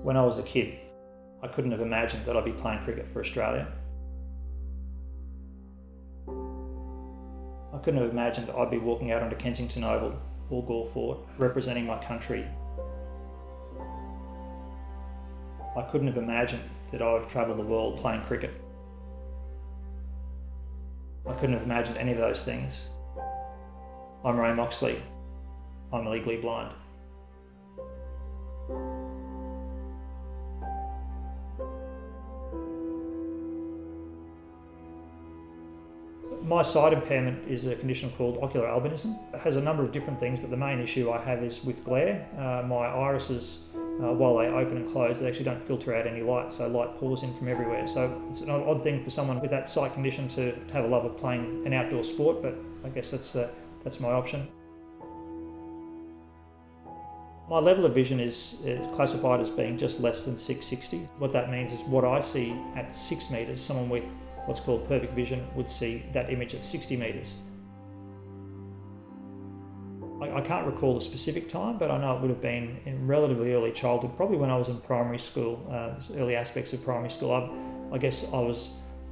When I was a kid, I couldn't have imagined that I'd be playing cricket for Australia. I couldn't have imagined that I'd be walking out onto Kensington Oval or Gore Fort representing my country. I couldn't have imagined that I would travel the world playing cricket. I couldn't have imagined any of those things. I'm Ray Moxley. I'm legally blind. My sight impairment is a condition called ocular albinism. It has a number of different things, but the main issue I have is with glare. My irises, while they open and close, they actually don't filter out any light, so light pours in from everywhere. So it's an odd thing for someone with that sight condition to have a love of playing an outdoor sport, but I guess that's my option. My level of vision is classified as being just less than 660. What that means is what I see at 6 metres, someone with what's called perfect vision would see that image at 60 metres. I can't recall a specific time, but I know it would have been in relatively early childhood, probably when I was in primary school, early aspects of primary school. I guess I was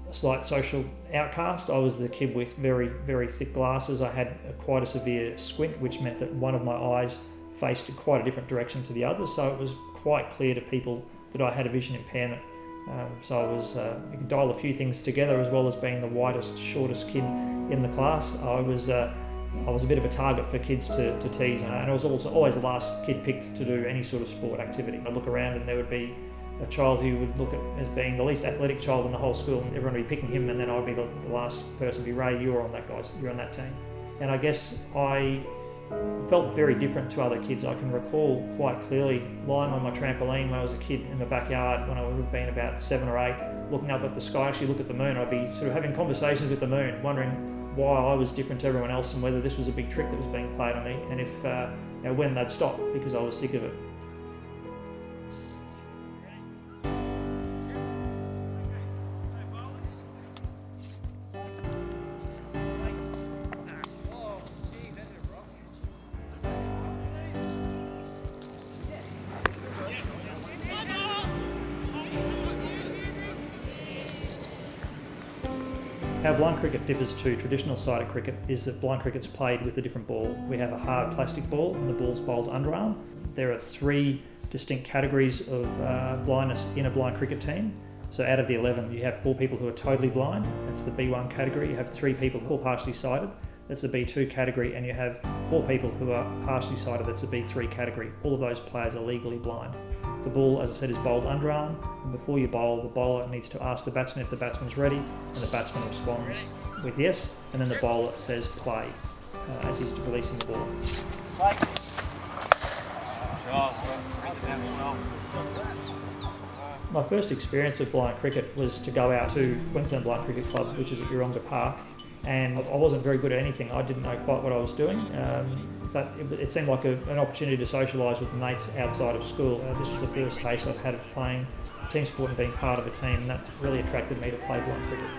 a slight social outcast. I was the kid with very, very thick glasses. I had quite a severe squint, which meant that one of my eyes faced quite a different direction to the other, so it was quite clear to people that I had a vision impairment. So I was, you can dial a few things together, as well as being the whitest, shortest kid in the class. I was a bit of a target for kids to tease, and I was also always the last kid picked to do any sort of sport activity. I'd look around and there would be a child who would look at as being the least athletic child in the whole school, and everyone would be picking him, and then I'd be the last person to be, Ray, you're on that team. And I guess I felt very different to other kids. I can recall quite clearly lying on my trampoline when I was a kid in the backyard when I would have been about 7 or 8, looking up at the sky, actually look at the moon. I'd be sort of having conversations with the moon, wondering why I was different to everyone else and whether this was a big trick that was being played on me, and if when they'd stop, because I was sick of it. How blind cricket differs to traditional sided cricket is that blind cricket's played with a different ball. We have a hard plastic ball and the ball's bowled underarm. There are 3 distinct categories of blindness in a blind cricket team. So out of the 11, you have 4 people who are totally blind. That's the B1 category. You have 3 people who are partially sighted. That's the B2 category. And you have 4 people who are partially sighted. That's the B3 category. All of those players are legally blind. The ball, as I said, is bowled underarm, and before you bowl, the bowler needs to ask the batsman if the batsman's ready, and the batsman responds with yes, and then the bowler says play as he's releasing the ball. My first experience of blind cricket was to go out to Queensland Blind Cricket Club, which is at Yeronga Park, and I wasn't very good at anything. I didn't know quite what I was doing. But it seemed like an opportunity to socialise with mates outside of school. This was the first taste I've had of playing team sport and being part of a team, and that really attracted me to play blind cricket.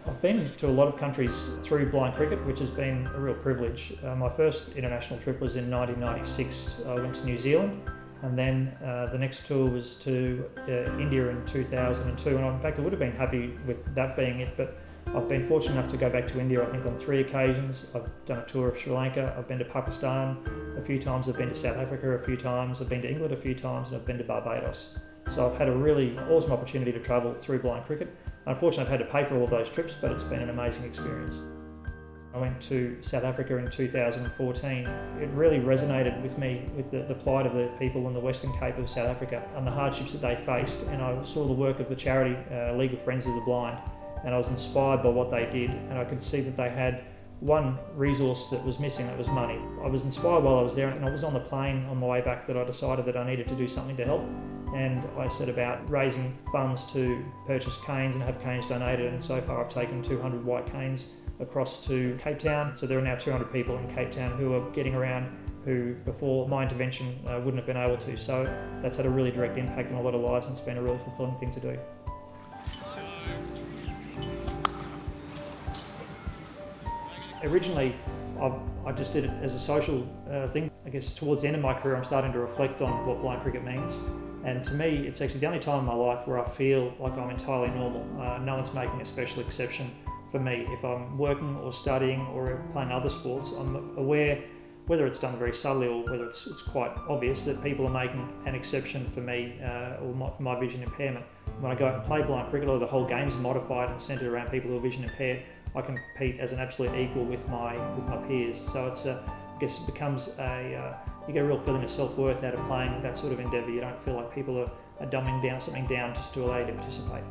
I've been to a lot of countries through blind cricket, which has been a real privilege. My first international trip was in 1996. I went to New Zealand, and then the next tour was to India in 2002, and in fact I would have been happy with that being it, but I've been fortunate enough to go back to India, I think, on 3 occasions. I've done a tour of Sri Lanka, I've been to Pakistan a few times, I've been to South Africa a few times, I've been to England a few times, and I've been to Barbados. So I've had a really awesome opportunity to travel through blind cricket. Unfortunately, I've had to pay for all of those trips, but it's been an amazing experience. I went to South Africa in 2014. It really resonated with me, with the plight of the people in the Western Cape of South Africa and the hardships that they faced. And I saw the work of the charity League of Friends of the Blind, and I was inspired by what they did, and I could see that they had one resource that was missing, that was money. I was inspired while I was there, and I was on the plane on my way back that I decided that I needed to do something to help, and I set about raising funds to purchase canes and have canes donated, and so far I've taken 200 white canes across to Cape Town. So there are now 200 people in Cape Town who are getting around who before my intervention wouldn't have been able to. So that's had a really direct impact on a lot of lives, and it's been a really fulfilling thing to do. Originally, I just did it as a social thing. I guess towards the end of my career, I'm starting to reflect on what blind cricket means. And to me, it's actually the only time in my life where I feel like I'm entirely normal. No one's making a special exception for me. If I'm working or studying or playing other sports, I'm aware, whether it's done very subtly or whether it's quite obvious, that people are making an exception for me or my vision impairment. When I go out and play blind cricket, or the whole game's modified and centred around people who are vision impaired, I compete as an absolute equal with my peers. So it's I guess it becomes you get a real feeling of self-worth out of playing that sort of endeavour. You don't feel like people are dumbing something down just to allow you to participate.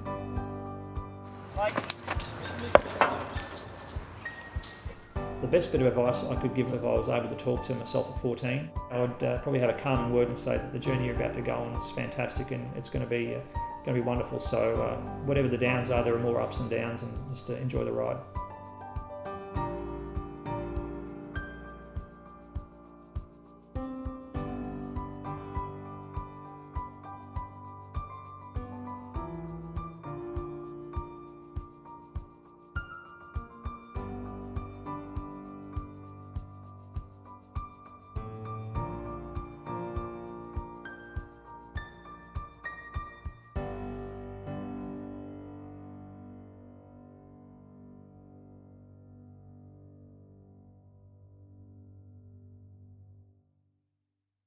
The best bit of advice I could give if I was able to talk to myself at 14, I would probably have a calming word and say that the journey you're about to go on is fantastic and it's going to be wonderful. So whatever the downs are, there are more ups and downs, and just to enjoy the ride.